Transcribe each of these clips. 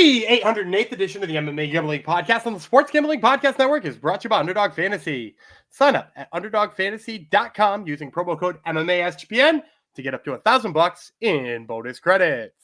The 808th edition of the MMA Gambling Podcast on the Sports Gambling Podcast Network is brought to you by Underdog Fantasy. Sign up at UnderdogFantasy.com using promo code MMASGPN to get up to $1,000 in bonus credits.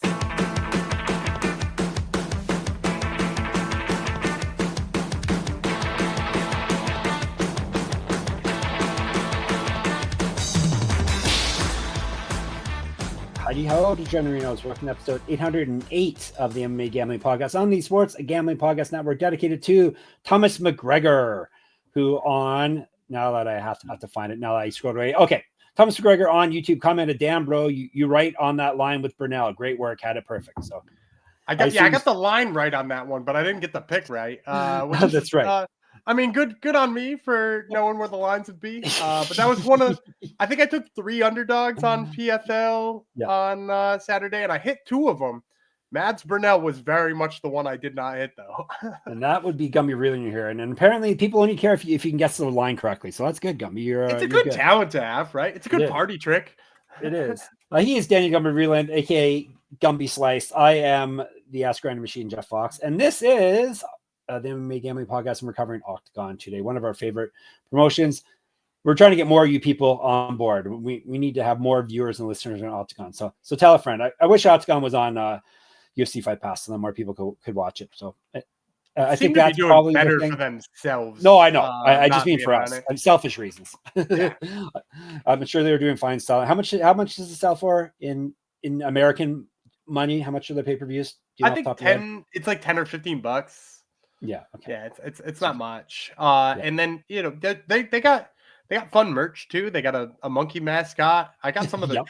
Howdy ho, DeGenerinos. Welcome to episode 808 of the MMA Gambling Podcast on the Sports Gambling Podcast Network, dedicated to Thomas McGregor, who on, now that I have to find it, now that I scrolled away. Okay, Thomas McGregor on YouTube commented, damn, bro, you right on that line with Burnell. Great work, had it perfect. So I got the line right on that one, but I didn't get the pick right. That's right. I mean, good on me for knowing where the lines would be. But that was one of, I think I took 3 underdogs on PFL on Saturday, and I hit 2 of them. Mads Burnell was very much the one I did not hit, though. And that would be Gumby reeling your hair. And apparently people only care if you can guess the line correctly. So that's good, Gumby. It's a good talent to have, right? It's a good party trick. It is. He is Daniel Gumby Reland, a.k.a. Gumby Slice. I am the Ask Grinder Machine, Jeff Fox. And this is the MMA Gambling Podcast, and we're covering Oktagon today, one of our favorite promotions. We're trying to get more of you people on board. We need to have more viewers and listeners on Oktagon. So tell a friend. I wish Oktagon was on UFC Fight Pass, so then more people could watch it. So I think that's probably better for themselves. No, I know. I just mean for us, selfish reasons. Yeah. I'm sure they were doing fine style. How much does it sell for in American money? How much are the pay-per-views? I think 10. It's like $10 or $15. Yeah. Okay. Yeah, it's not much. And then they got fun merch too. They got a monkey mascot. I got some of their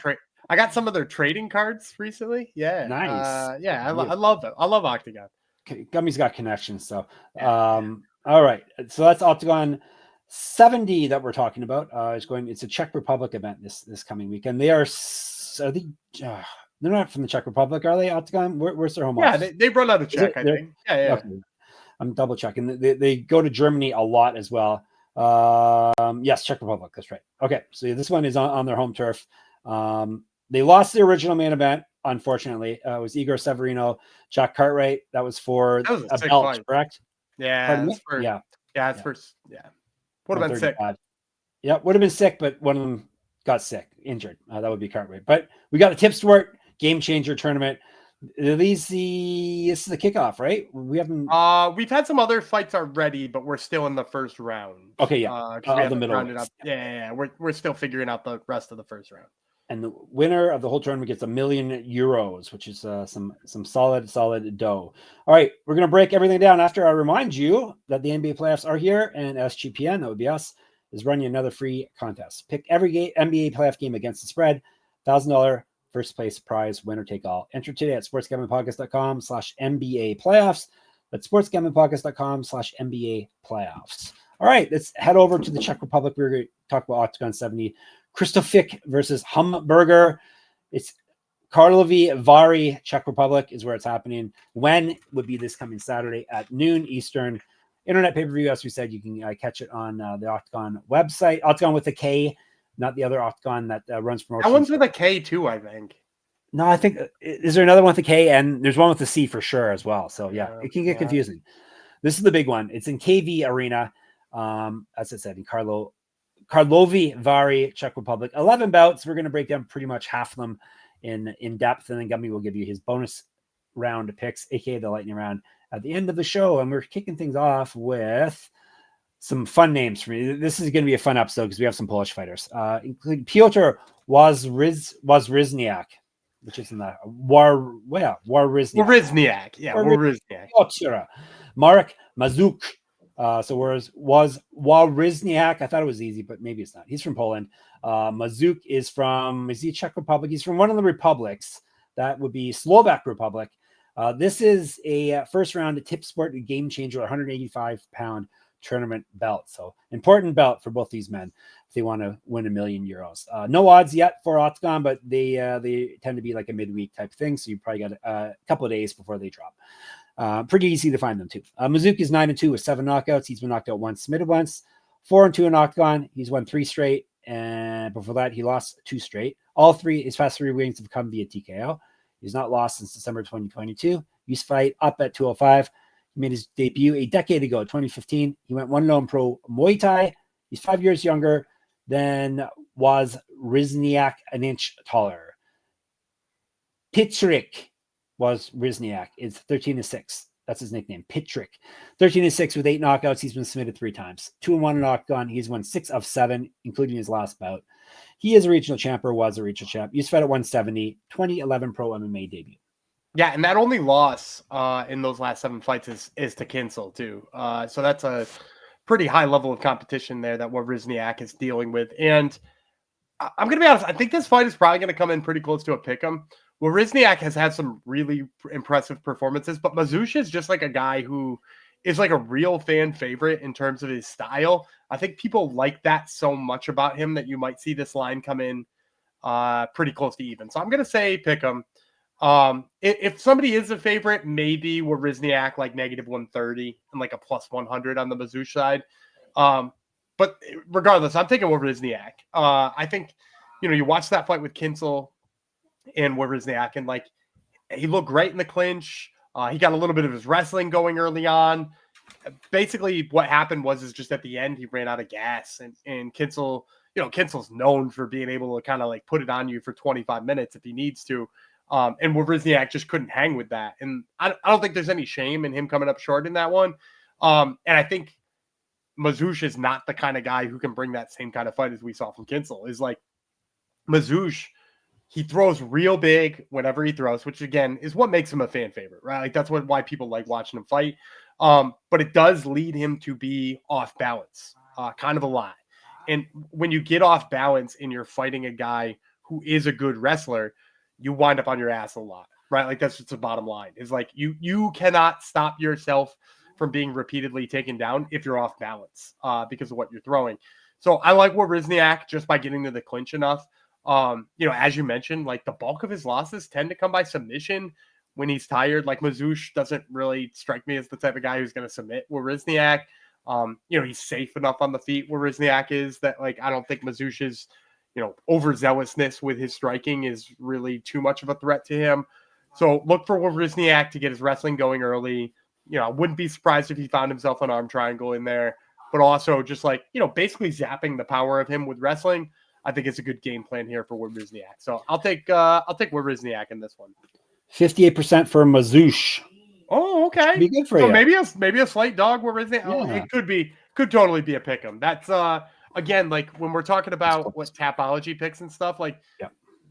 I got some of their trading cards recently. Yeah, nice. I love it. I love Oktagon. Okay, Gummy's got connections. So, all right. So that's Oktagon 70 that we're talking about. It's a Czech Republic event this coming weekend. They're not from the Czech Republic, are they? Oktagon? Where's their home office? Yeah, they run out of Czech, I think. Yeah. Okay. I'm double checking. They go to Germany a lot as well. Yes, Czech Republic. That's right. Okay, so this one is on their home turf. They lost the original main event, unfortunately. It was Igor Severino, Jack Cartwright. That was for a belt, fight. Correct? Yeah. Would have been sick. Yeah, would have been sick, but one of them got sick, injured. That would be Cartwright. But we got a Tip Sport Game Changer tournament. This is the kickoff, right? We haven't. We've had some other fights already, but we're still in the first round. Okay, yeah. The middle rounded up. Yeah. We're still figuring out the rest of the first round. And the winner of the whole tournament gets €1 million, which is some solid dough. All right, we're gonna break everything down after I remind you that the NBA playoffs are here, and SGPN, that would be us, is running another free contest. Pick every NBA playoff game against the spread. $1,000. First place prize, winner take all. Enter today at sportsgamblingpodcast.com/NBA playoffs. That's sportsgamblingpodcast.com/NBA playoffs. All right, let's head over to the Czech Republic. We're going to talk about Oktagon 70. Krištofič versus Humburger. It's Karlovy Vary, Czech Republic is where it's happening. When would be this coming Saturday at noon Eastern. Internet pay-per-view, as we said, you can catch it on the Oktagon website. Oktagon with a K. Not the other Oktagon that runs promotions. That one's with a K too, I think. No, I think is there another one with a K, and there's one with a C for sure as well. So yeah, it can get confusing. This is the big one. It's in KV Arena, as I said, in Karlovy Vary, Czech Republic. 11 bouts. We're going to break down pretty much half of them in depth, and then Gumby will give you his bonus round picks, aka the lightning round, at the end of the show. And we're kicking things off with some fun names for me. This is going to be a fun episode because we have some Polish fighters, including Piotr Wawrzyniak, which is in the Wawrzyniak. Yeah, Wawrzyniak. Piotr. Marek, Mazuch. So was Wawrzyniak. I thought it was easy, but maybe it's not. He's from Poland. Mazuch is he Czech Republic? He's from one of the republics. That would be Slovak Republic. This is a first round Tip Sport Game Changer, 185-pound tournament belt. So important belt for both these men if they want to win €1 million. No odds yet for Oktagon, but they tend to be like a midweek type thing. So you probably got a couple of days before they drop. Pretty easy to find them too. Mazuch is 9-2 with 7 knockouts. He's been knocked out once, submitted once. 4-2 in Oktagon. He's won 3 straight, and before that he lost 2 straight. All 3 his past 3 wins have come via TKO. He's not lost since December 2022. Used to fight up at 205. He made his debut a decade ago, 2015. He went 1-0 pro Muay Thai. He's 5 years younger than Wawrzyniak, an inch taller. Piotr Wawrzyniak is 13-6. That's his nickname, Piotr. 13-6 with 8 knockouts. He's been submitted 3 times. 2-1 in Oktagon. He's won 6 of 7, including his last bout. He is a regional champ, or was a regional champ. Used to fight at 170, 2011 pro MMA debut. Yeah, and that only loss in those last 7 fights is to Kinsel too. So that's a pretty high level of competition there that Wawrzyniak is dealing with. And I'm going to be honest, I think this fight is probably going to come in pretty close to a pick'em. Wawrzyniak has had some really impressive performances, but Mazuch is just like a guy who is like a real fan favorite in terms of his style. I think people like that so much about him that you might see this line come in pretty close to even. So I'm going to say pick'em. If somebody is a favorite, maybe Wawrzyniak like -130 and like a +100 on the Mazuch side. But regardless, I'm taking Wawrzyniak. I think, you watch that fight with Kinsel and Wawrzyniak, and like he looked great in the clinch. He got a little bit of his wrestling going early on. Basically, what happened was just at the end he ran out of gas, and Kinsel, Kinsel's known for being able to kind of like put it on you for 25 minutes if he needs to. And Wawrzyniak just couldn't hang with that. And I don't think there's any shame in him coming up short in that one. And I think Mazuch is not the kind of guy who can bring that same kind of fight as we saw from Kinsel. Is like Mazuch, he throws real big whenever he throws, which again is what makes him a fan favorite, right? Like that's why people like watching him fight. But it does lead him to be off balance, kind of a lot. And when you get off balance and you're fighting a guy who is a good wrestler, you wind up on your ass a lot, right? Like that's just the bottom line. Is like you cannot stop yourself from being repeatedly taken down if you're off balance because of what you're throwing. So I like Wawrzyniak just by getting to the clinch enough. As you mentioned, like the bulk of his losses tend to come by submission when he's tired. Like Mazuch doesn't really strike me as the type of guy who's going to submit Wawrzyniak. He's safe enough on the feet. Wawrzyniak is that, like, I don't think Mazuch's, overzealousness with his striking is really too much of a threat to him. So look for Wawrzyniak to get his wrestling going early. I wouldn't be surprised if he found himself an arm triangle in there, but also just like, basically zapping the power of him with wrestling. I think it's a good game plan here for Wawrzyniak. So I'll take Wawrzyniak in this one. 58% for Mazuch. Oh, okay. Be good for you. Maybe a slight dog Wawrzyniak. Yeah. It could totally be a pick'em. That's again, like when we're talking about what Tapology picks and stuff, like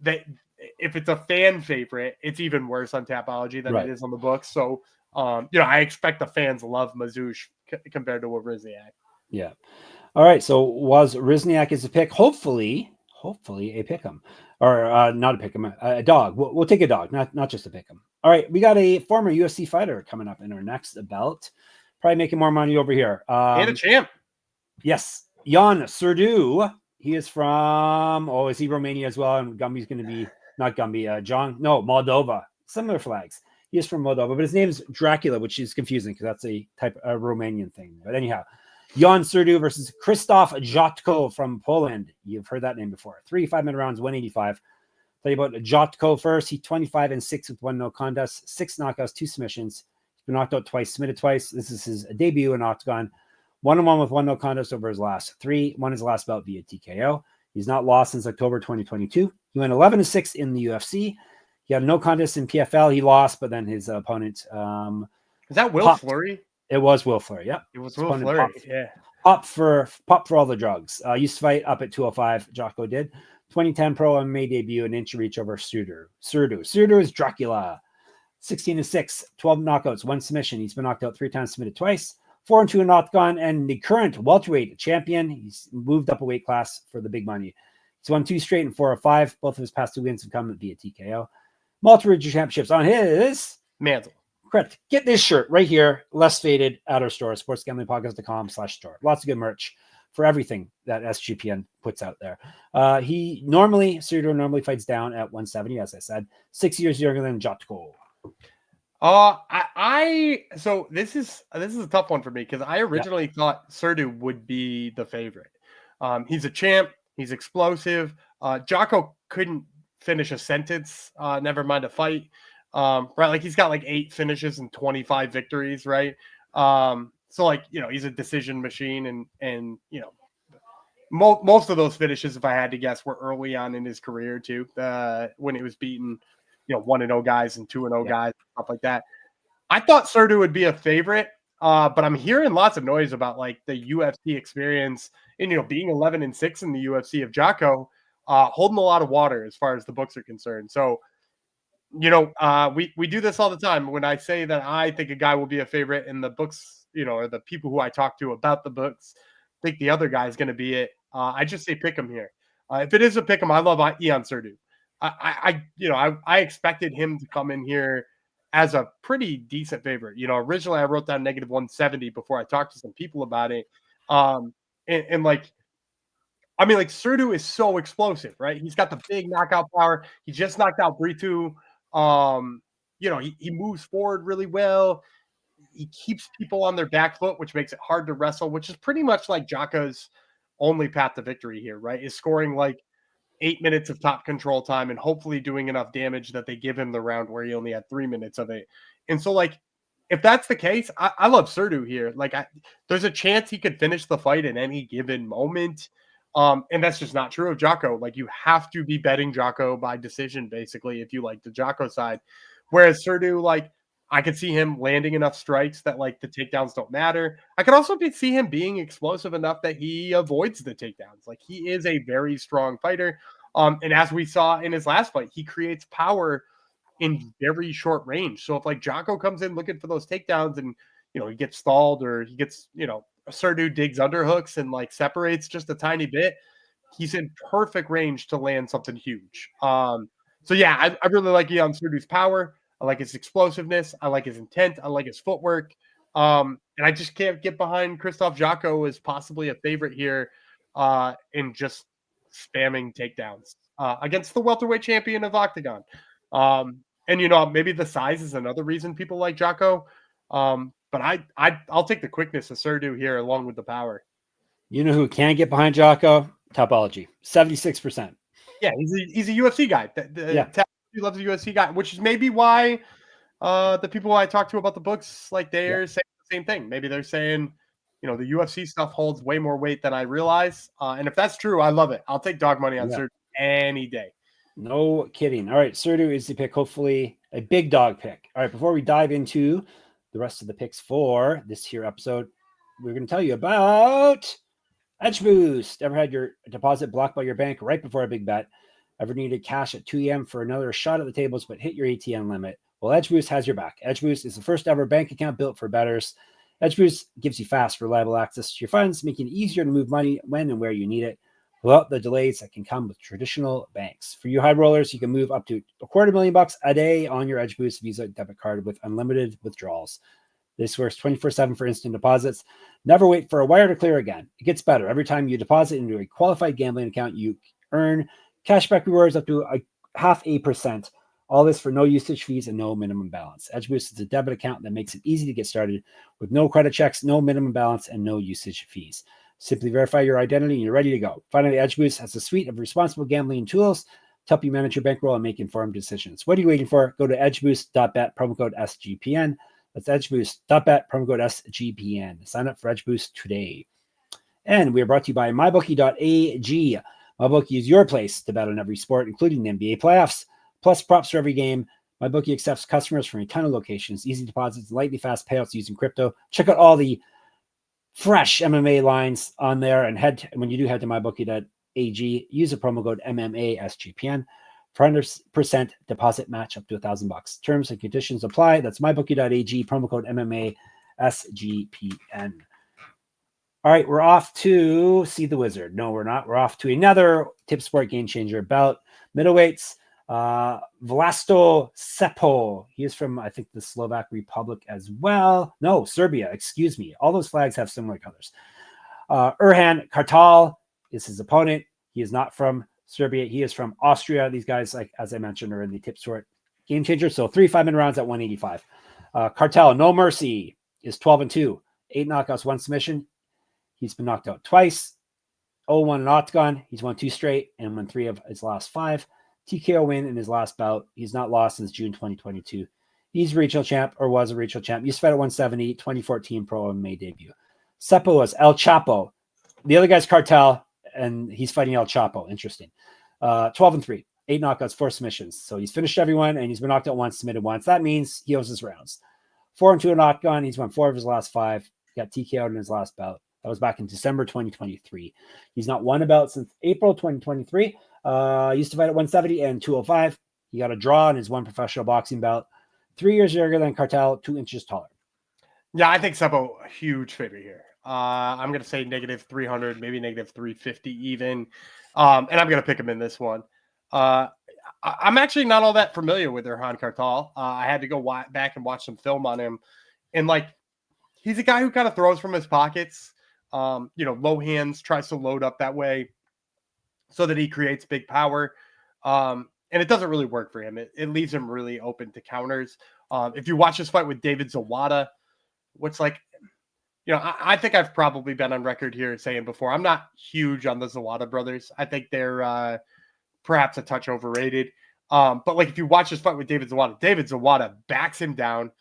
if it's a fan favorite, it's even worse on Tapology than it is on the books. So I expect the fans love Mazuch compared to Wawrzyniak. Yeah. All right. So Wawrzyniak is a pick. Hopefully a pick'em, or not a pick'em, a dog. We'll take a dog, not just a pick'em. All right. We got a former UFC fighter coming up in our next belt. Probably making more money over here. And a champ. Yes. Jan Surdu. He is from, is he Romania as well? And Gumby's going to be, not Gumby, Moldova. Similar flags. He is from Moldova, but his name is Dracula, which is confusing because that's a type of Romanian thing. But anyhow, Jan Surdu versus Krzysztof Jotko from Poland. You've heard that name before. 3 5-minute rounds, 185. Tell you about Jotko first. He 25-6 with 1 no contest, 6 knockouts, 2 submissions. He's been knocked out twice, submitted twice. This is his debut in Oktagon. 1-1 with 1 no contest over his last 3. Won his last bout via TKO. He's not lost since October 2022. He went 11-6 in the UFC. He had no contest in PFL. He lost, but then his opponent. Is that Will Fleury? It was Will Fleury. Yeah, it was Will Fleury. Pop for all the drugs. Used to fight up at 205. Jotko did 2010 pro MMA debut, an inch reach over Surdu. Surdu is Dracula. 16-6, 12 knockouts, 1 submission. He's been knocked out 3 times, submitted twice. 4-2 in Oktagon, and the current welterweight champion. He's moved up a weight class for the big money. He's won 2 straight and 4 of 5. Both of his past 2 wins have come via TKO. Multi-region championships on his mantle. Correct. Get this shirt right here, less faded, at our store, sportsgamblingpodcast.com/store. Lots of good merch for everything that SGPN puts out there. Surdu normally fights down at 170, as I said. 6 years younger than Jotko. So this is a tough one for me because I originally thought Surdu would be the favorite. He's a champ. He's explosive. Jotko couldn't finish a sentence, never mind a fight. right? Like he's got like 8 finishes and 25 victories, right? So like, he's a decision machine, and most of those finishes, if I had to guess, were early on in his career too, when he was beating 1-0 guys and 2-0 guys, stuff like that. I thought Surdu would be a favorite, but I'm hearing lots of noise about like the UFC experience and being 11-6 in the UFC of Jotko, holding a lot of water as far as the books are concerned. So we do this all the time. When I say that I think a guy will be a favorite, in the books, or the people who I talk to about the books think the other guy is going to be it. I just say pick him here. If it is a pick him, I love Ion Surdu. I expected him to come in here as a pretty decent favorite. Originally I wrote down -170 before I talked to some people about it. And like, I mean, like Surdu is so explosive, right? He's got the big knockout power. He just knocked out Britu. He moves forward really well. He keeps people on their back foot, which makes it hard to wrestle, which is pretty much like Jaka's only path to victory here, right? Is scoring like 8 minutes of top control time and hopefully doing enough damage that they give him the round where he only had 3 minutes of it. And so, like, if that's the case, I love Surdu here. Like, there's a chance he could finish the fight at any given moment. And that's just not true of Jotko. Like, you have to be betting Jotko by decision, basically, if you like the Jotko side. Whereas Surdu, like, I could see him landing enough strikes that like the takedowns don't matter. I could also see him being explosive enough that he avoids the takedowns. Like, he is a very strong fighter. And as we saw in his last fight, he creates power in very short range. So if like Jotko comes in looking for those takedowns and he gets stalled, or he gets Surdu digs underhooks and like separates just a tiny bit, he's in perfect range to land something huge. So yeah, I really like Ion Surdu's power. I like his explosiveness. I like his intent. I like his footwork. And I just can't get behind Krzysztof Jotko as possibly a favorite here, in just spamming takedowns against the welterweight champion of Oktagon. And maybe the size is another reason people like Jotko. But I'll take the quickness of Surdu here along with the power. You know who can get behind Jotko? Topology, 76%. Yeah, he's a UFC guy. He loves a UFC guy, which is maybe why the people I talk to about the books, like, they're saying the same thing. Maybe they're saying, the UFC stuff holds way more weight than I realize. And if that's true, I love it. I'll take dog money on Surdu any day. No kidding. All right, Surdu is the pick, hopefully a big dog pick. All right, before we dive into the rest of the picks for this here episode, we're going to tell you about Edge Boost. Ever had your deposit blocked by your bank right before a big bet? Ever needed cash at 2 a.m. for another shot at the tables but hit your ATM limit? Well, Edge Boost has your back. Edge Boost is the first ever bank account built for bettors. Edge Boost gives you fast, reliable access to your funds, making it easier to move money when and where you need it, without the delays that can come with traditional banks. For you high rollers, you can move up to $250,000 a day on your Edge Boost Visa debit card with unlimited withdrawals. This works 24/7 for instant deposits. Never wait for a wire to clear again. It gets better. Every time you deposit into a qualified gambling account, you earn cashback rewards up to 0.5%. All this for no usage fees and no minimum balance. Edge Boost is a debit account that makes it easy to get started with no credit checks, no minimum balance, and no usage fees. Simply verify your identity and you're ready to go. Finally, Edge Boost has a suite of responsible gambling tools to help you manage your bankroll and make informed decisions. What are you waiting for? Go to edgeboost.bet, promo code SGPN. That's edgeboost.bet, promo code SGPN. Sign up for Edge Boost today. And we are brought to you by mybookie.ag. MyBookie is your place to bet on every sport, including the NBA playoffs, plus props for every game. MyBookie accepts customers from a ton of locations, easy deposits, lightning fast payouts using crypto. Check out all the fresh MMA lines on there, and when you do head to mybookie.ag, use the promo code MMASGPN for 100% deposit match up to $1,000. Terms and conditions apply. That's mybookie.ag, promo code MMASGPN. All right, we're off to see the wizard. No, we're not. We're off to another Tip Sport game changer bout. Middleweights, Vlasto Čepo. He is from, I think, the Slovak Republic as well. No, Serbia, excuse me. All those flags have similar colors. Erhan Kartal is his opponent. He is not from Serbia. He is from Austria. These guys, like as I mentioned, are in the Tip Sport game changer. So 3 5-minute rounds at 185. Kartal, no mercy, is 12-2. 8 knockouts, 1 submission. He's been knocked out twice. 0-1 in Oktagon. He's won 2 straight and won 3 of his last 5. TKO win in his last bout. He's not lost since June 2022. He's regional champ or was a regional champ. Used to fight at 170, 2014 pro MMA debut. Čepo was El Chapo. The other guy's Kartal, and he's fighting El Chapo. Interesting. 12-3, 8 knockouts, 4 submissions. So he's finished everyone, and he's been knocked out once, submitted once. That means he owes his rounds. 4-2 in Oktagon. He's won 4 of his last 5. Got TKO'd in his last bout. That was back in December 2023. He's not won a bout since April 2023. Used to fight at 170 and 205. He got a draw in his one professional boxing bout. 3 years younger than Kartal, 2 inches taller. Yeah, I think Čepo a huge favorite here. I'm going to say -300, maybe -350 even. And I'm going to pick him in this one. I'm actually not all that familiar with Erhan Kartal. I had to go back and watch some film on him. And like, he's a guy who kind of throws from his pockets, low hands, tries to load up that way so that he creates big power. And it doesn't really work for him. It leaves him really open to counters. If you watch this fight with David Zawada, what's like, I think I've probably been on record here saying before, I'm not huge on the Zawada brothers. I think they're perhaps a touch overrated. But like, if you watch this fight with David Zawada backs him down,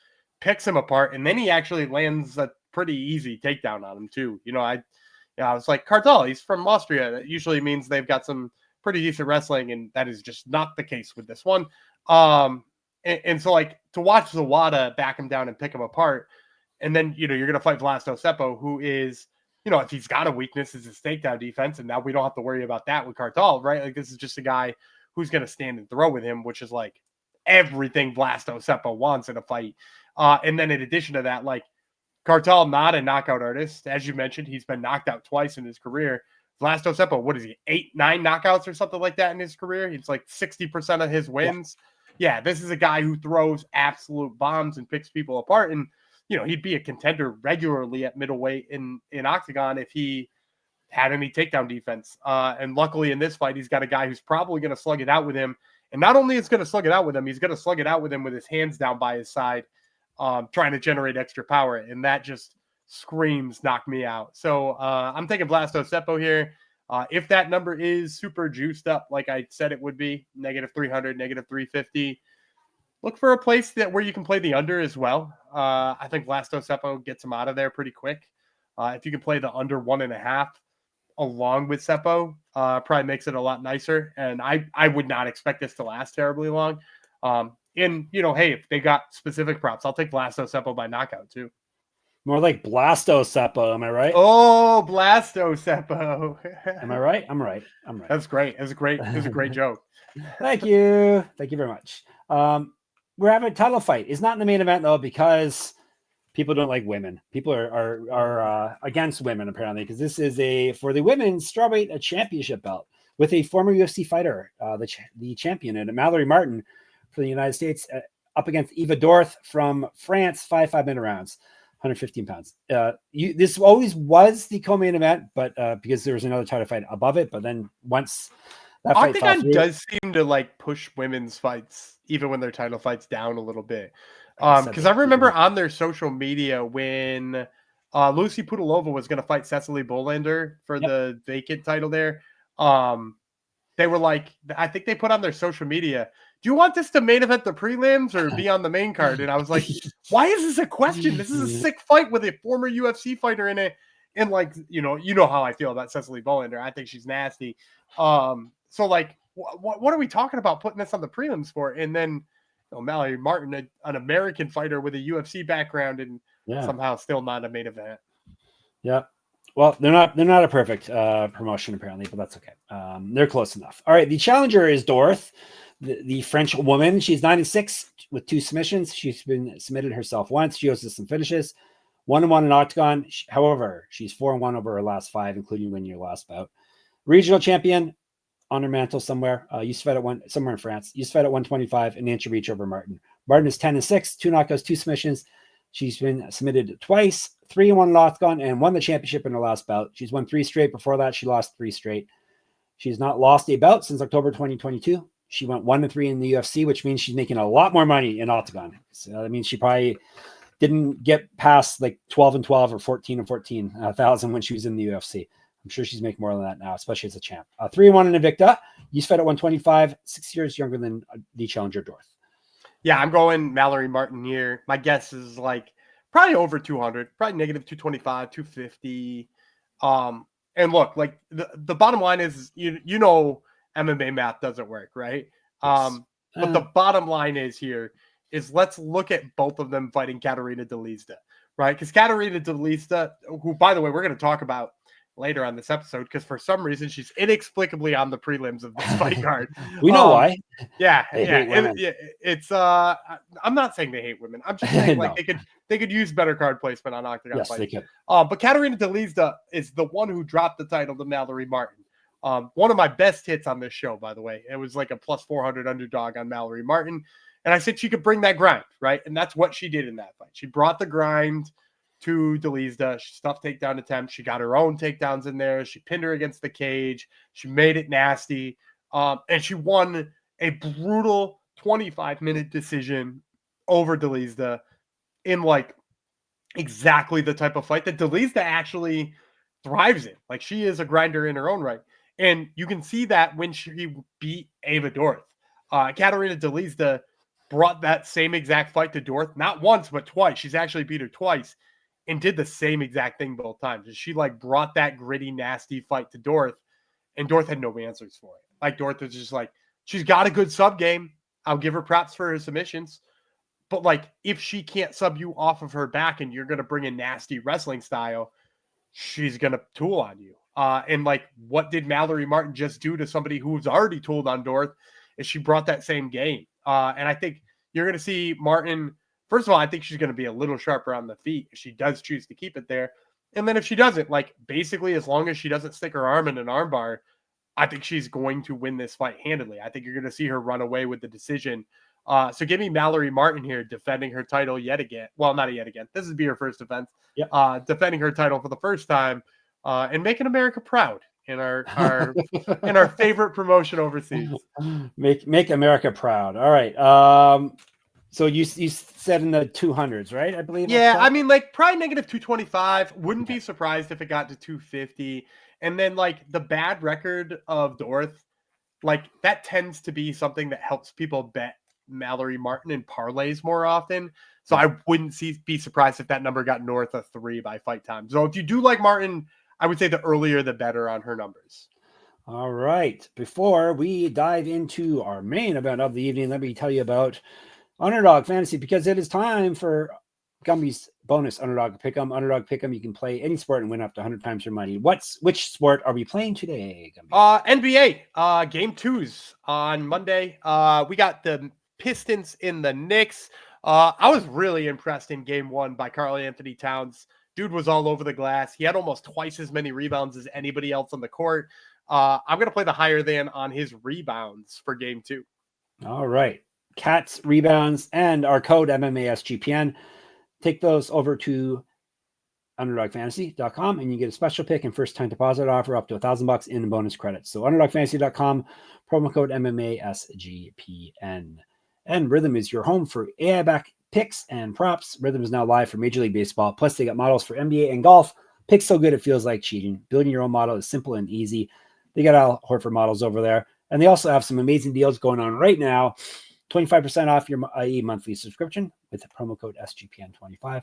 picks him apart, and then he actually lands a pretty easy takedown on him too. I was like, Kartal, he's from Austria. That usually means they've got some pretty decent wrestling, and that is just not the case with this one. And so like, to watch Zawada back him down and pick him apart, and then you're going to fight Vlasto Čepo, who is, if he's got a weakness, is his takedown defense, and now we don't have to worry about that with Kartal, right? Like, this is just a guy who's going to stand and throw with him, which is like everything Vlasto Čepo wants in a fight. And then in addition to that, like, Kartal, not a knockout artist. As you mentioned, he's been knocked out twice in his career. Vlasto Čepo, what is he, 8-9 knockouts or something like that in his career? It's like 60% of his wins. Yeah, this is a guy who throws absolute bombs and picks people apart. And, he'd be a contender regularly at middleweight in Oktagon if he had any takedown defense. And luckily in this fight, he's got a guy who's probably going to slug it out with him. And not only is going to slug it out with him, he's going to slug it out with him with his hands down by his side, trying to generate extra power. And that just screams knock me out. So I'm taking Vlasto Čepo here. If that number is super juiced up, like I said it would be, -300, -350, look for a place where you can play the under as well. I think Vlasto Čepo gets him out of there pretty quick. If you can play the under 1.5 along with Čepo, probably makes it a lot nicer. And I would not expect this to last terribly long. Hey, if they got specific props, I'll take Vlasto Čepo by knockout too. More like Blasto Čepo, am I right? Oh, Blasto Čepo. Am I right? I'm right. That's great. It's a great joke. Thank you very much. We're having a title fight. It's not in the main event though, because people don't like women. People are against women apparently, because this is for the women's strawweight a championship belt with a former UFC fighter, the champion, and Mallory Martin for the United States, up against Eva Dourthe from France, 5-minute rounds. 115 pounds. This always was the co-main event, but because there was another title fight above it, but then once that fight Oktagon does seem to like push women's fights, even when their title fights down a little bit. Because I remember on their social media when Lucy Pudilova was going to fight Cecily Bolander for the vacant title there, they were like, I think they put on their social media, do you want this to main event the prelims or be on the main card? And I was like, why is this a question? This is a sick fight with a former UFC fighter in it. And like, you know how I feel about Cecily Bolander. I think she's nasty. So like, what are we talking about putting this on the prelims for? And then Mallory Martin, an American fighter with a UFC background, and somehow still not a main event. Yeah. Well, they're not a perfect promotion apparently, but that's okay. They're close enough. All right. The challenger is Dourthe, the French woman. She's 9-6 with 2 submissions. She's been submitted herself once. She has some finishes. 1-1 in Oktagon. However, she's 4-1 over her last 5, including winning your last bout. Regional champion on her mantle somewhere. Used to fight at somewhere in France. Used to fight at 125, an inch of reach over Martin. Martin is 10-6, 2 knockouts, 2 submissions. She's been submitted twice, 3-1 in Oktagon, and won the championship in her last bout. She's won 3 straight. Before that, she lost 3 straight. She's not lost a bout since October 2022. She went 1-3 in the UFC, which means she's making a lot more money in Oktagon. So that means she probably didn't get past like 12-12 or 14,000 when she was in the UFC. I'm sure she's making more than that now, especially as a champ. 3-1 in Invicta. You fed at 125, 6 years younger than the challenger Dourthe. Yeah, I'm going Mallory Martin here. My guess is like probably over 200, probably negative 225, 250. And look, like the bottom line is, you know, MMA math doesn't work, right? Yes. But the bottom line is here is let's look at both of them fighting Katarina Dourthe, right? Because Katarina Dourthe, who, by the way, we're going to talk about later on this episode, because for some reason she's inexplicably on the prelims of this fight card. We know why. Yeah, They hate women. it's I'm not saying they hate women. I'm just saying like No. they could use better card placement on Oktagon Yes, fights. they could. But Katarina Dourthe is the one who dropped the title to Mallory Martin. One of my best hits on this show, by the way. It was like a plus 400 underdog on Mallory Martin. And I said she could bring that grind, right? And that's what she did in that fight. She brought the grind to Dourthe. She stuffed takedown attempts. She got her own takedowns in there. She pinned her against the cage. She made it nasty. And she won a brutal 25-minute decision over Dourthe in like exactly the type of fight that Dourthe actually thrives in. Like, she is a grinder in her own right. And you can see that when she beat Eva Dourthe. Katarina Dourthe brought that same exact fight to Dourthe, not once, but twice. She's actually beat her twice and did the same exact thing both times. And she like brought that gritty, nasty fight to Dourthe, and Dourthe had no answers for it. Like, Dourthe was just like, she's got a good sub game. I'll give her props for her submissions. But like, if she can't sub you off of her back and you're going to bring a nasty wrestling style, she's going to tool on you. And like, what did Mallory Martin just do to somebody who's already tooled on Dourthe? Is she brought that same game. And I think you're going to see Martin. First of all, I think she's going to be a little sharper on the feet if she does choose to keep it there. And then if she doesn't, like, basically, as long as she doesn't stick her arm in an armbar, I think she's going to win this fight handily. I think you're going to see her run away with the decision. So give me Mallory Martin here defending her title yet again. Well, not yet again. This would be her first defense. Yep. Defending her title for the first time and making America proud in our in our favorite promotion overseas. Make America proud. All right. So you said in the 200s, right? I believe. Yeah, I mean, like, probably negative 225. Wouldn't be surprised if it got to 250. And then, like, the bad record of Dourthe, like, that tends to be something that helps people bet Mallory Martin in parlays more often. So I wouldn't be surprised if that number got north of 3 by fight time. So if you do like Martin, I would say the earlier the better on her numbers. All right. Before we dive into our main event of the evening, let me tell you about Underdog Fantasy, because it is time for Gumby's bonus Underdog Pick'em. Underdog Pick'em, you can play any sport and win up to 100 times your money. Which sport are we playing today, Gumby? NBA game 2s on Monday. We got the Pistons in the Knicks. I was really impressed in game 1 by Karl-Anthony Towns. Dude was all over the glass. He had almost twice as many rebounds as anybody else on the court. I'm going to play the higher than on his rebounds for game 2. All right. Cats, rebounds, and our code MMASGPN. Take those over to underdogfantasy.com and you get a special pick and first time deposit offer up to $1,000 in bonus credits. So underdogfantasy.com, promo code MMASGPN. And Rhythm is your home for AI back picks and props. Rhythm is now live for Major League Baseball. Plus, they got models for NBA and golf. Picks so good it feels like cheating. Building your own model is simple and easy. They got Al Horford models over there. And they also have some amazing deals going on right now. 25% off your IE monthly subscription with the promo code SGPN25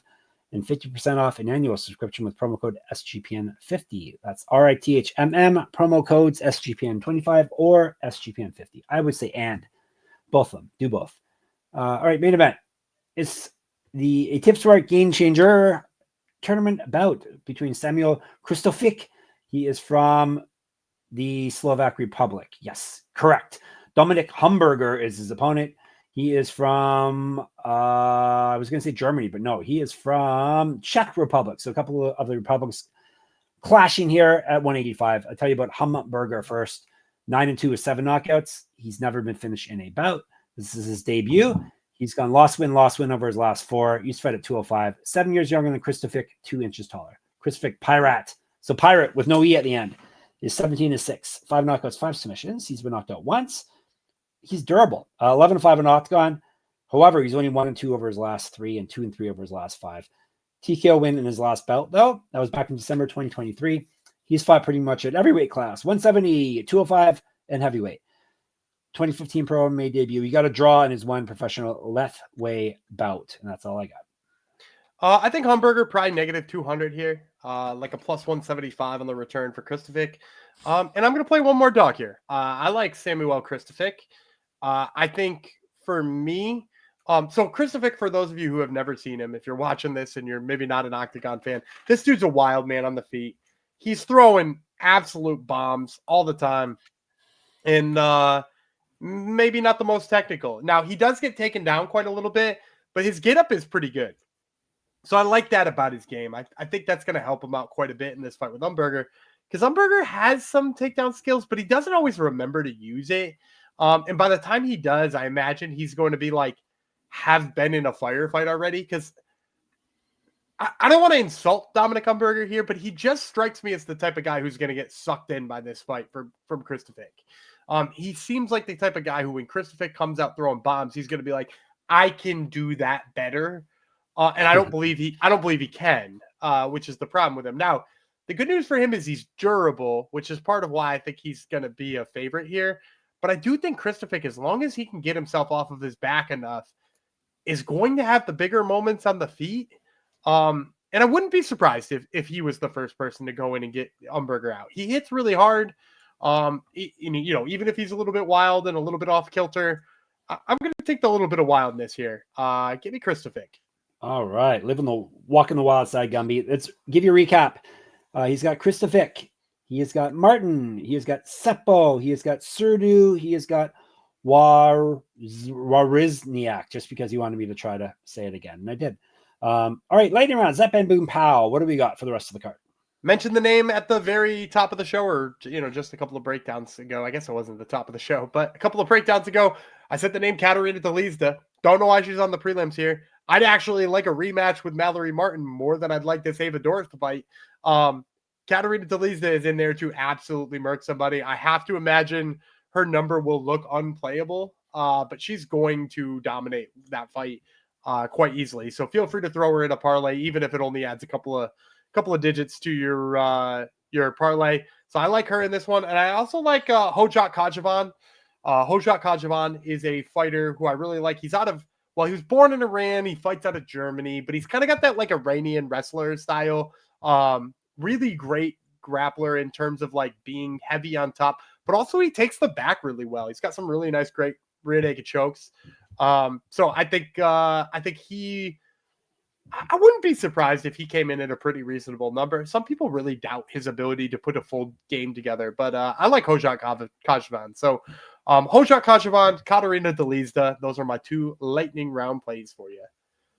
and 50% off an annual subscription with promo code SGPN50. That's RITHMM, promo codes SGPN25 or SGPN50. I would say and. Both of them. Do both. All right, main event. It's a Tipsport Game Changer tournament bout between Samuel Krištofič. He is from the Slovak Republic. Yes, correct. Dominik Humburger is his opponent. He is from, I was going to say Germany, but no, he is from Czech Republic. So a couple of the republics clashing here at 185. I'll tell you about Humburger first. 9-2 with 7 knockouts. He's never been finished in a bout. This is his debut. He's gone loss win over his last 4. He's fed at 205. 7 years younger than Krištofič, 2 inches taller. Krištofič, Pirate. So Pirate with no E at the end is 17-6. 5 knockouts, 5 submissions. He's been knocked out once. He's durable. 11-5 in Oktagon. However, he's only 1-2 over his last 3 and 2-3 over his last 5. TKO win in his last bout, though. That was back in December 2023. He's fought pretty much at every weight class, 170, 205, and heavyweight. 2015 Pro MMA debut. He got a draw in his one professional Lethway bout, and that's all I got. I think Humburger probably negative 200 here, like a plus 175 on the return for Krištofič. And I'm going to play one more dog here. I like Samuel Krištofič. I think for me, so Krištofič, for those of you who have never seen him, if you're watching this and you're maybe not an Oktagon fan, this dude's a wild man on the feet. He's throwing absolute bombs all the time. And maybe not the most technical. Now, he does get taken down quite a little bit, but his get-up is pretty good. So I like that about his game. I think that's going to help him out quite a bit in this fight with Humburger, because Humburger has some takedown skills, but he doesn't always remember to use it. And by the time he does, I imagine he's going to be like, have been in a firefight already, because I don't want to insult Dominik Humburger here, but he just strikes me as the type of guy who's going to get sucked in by this fight from Krištofič. He seems like the type of guy who, when Krištofič comes out throwing bombs, he's going to be like, I can do that better. And I don't believe he can, which is the problem with him. Now, the good news for him is he's durable, which is part of why I think he's going to be a favorite here. But I do think Krištofič, as long as he can get himself off of his back enough, is going to have the bigger moments on the feet. And I wouldn't be surprised if he was the first person to go in and get Humburger out. He hits really hard. Even if he's a little bit wild and a little bit off kilter, I'm going to take the little bit of wildness here. Give me Krištofič. All right. Walking the wild side, Gumby. Let's give you a recap. He's got Krištofič. He has got Martin. He has got Čepo. He has got Surdu. He has got Wawrzyniak, just because he wanted me to try to say it again. And I did. All right. Lightning round. Zep and Boom Pow. What do we got for the rest of the card? Mentioned the name at the very top of the show, or, just a couple of breakdowns ago. I guess it wasn't the top of the show, but a couple of breakdowns ago, I said the name Katarina Dourthe. Don't know why she's on the prelims here. I'd actually like a rematch with Mallory Martin more than I'd like this Dourthe fight. Katarina Dourthe is in there to absolutely murk somebody. I have to imagine her number will look unplayable, but she's going to dominate that fight quite easily. So feel free to throw her in a parlay, even if it only adds a couple of digits to your parlay. So I like her in this one, and I also like Hojat Kajavan. Hojat Kajavan is a fighter who I really like. He was born in Iran. He fights out of Germany, but he's kind of got that like Iranian wrestler style. Really great grappler in terms of like being heavy on top, but also he takes the back really well. He's got some really nice, great rear naked chokes. So I think I wouldn't be surprised if he came in at a pretty reasonable number. Some people really doubt his ability to put a full game together, but I like Hojat Kajavan. So Hojat Kajavan, Katarina Dourthe, those are my two lightning round plays for you.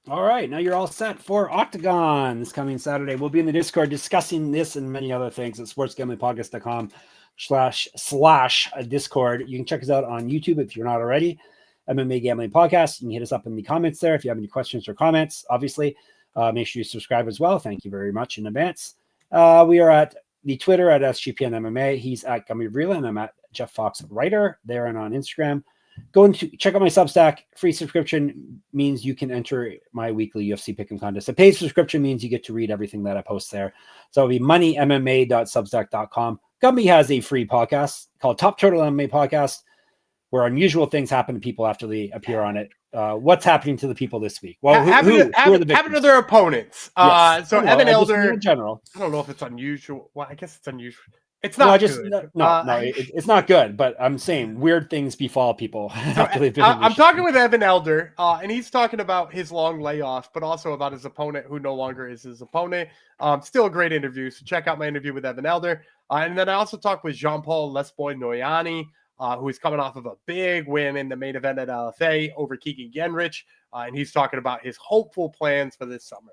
All right, now you're all set for Oktagon this coming Saturday. We'll be in the Discord discussing this and many other things at sportsgamblingpodcast.com/Discord. You can check us out on YouTube if you're not already. MMA Gambling Podcast. You can hit us up in the comments there if you have any questions or comments. Obviously, make sure you subscribe as well. Thank you very much in advance. We are at the Twitter at SGPN MMA. He's at Gumby Vrila, and I'm at Jeff Fox Writer there and on Instagram. Go and check out my Substack. Free subscription means you can enter my weekly UFC Pick'em contest. A paid subscription means you get to read everything that I post there. So it'll be moneymma.substack.com. Gumby has a free podcast called Top Turtle MMA Podcast, where unusual things happen to people after they appear on it. What's happening to the people this week? Well, who are the victims? Happened to their opponents. Yes. Evan Elder. In general, I don't know if it's unusual. Well, I guess it's unusual. It's not good. It's not good, but I'm saying weird things befall people after they've been. I'm talking with Evan Elder, and he's talking about his long layoff, but also about his opponent who no longer is his opponent. Still a great interview, so check out my interview with Evan Elder. And then I also talked with Jean-Paul Lesboy Noyani, who is coming off of a big win in the main event at LFA over Keegan Genrich, and he's talking about his hopeful plans for this summer.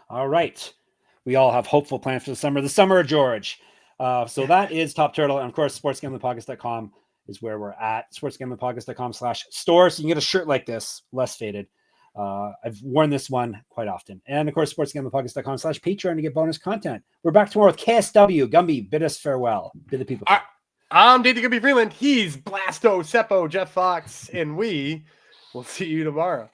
All right. We all have hopeful plans for the summer of George. So that is Top Turtle. And of course, sportsgamblingpodcast.com is where we're at. sportsgamblingpodcast.com/store. So you can get a shirt like this, less faded. I've worn this one quite often. And of course, sportsgamblingpodcast.com/Patreon to get bonus content. We're back tomorrow with KSW. Gumby, bid us farewell. Bid the people. I'm David Gumby Freeland. He's Vlasto, Čepo, Jeff Fox, and we will see you tomorrow.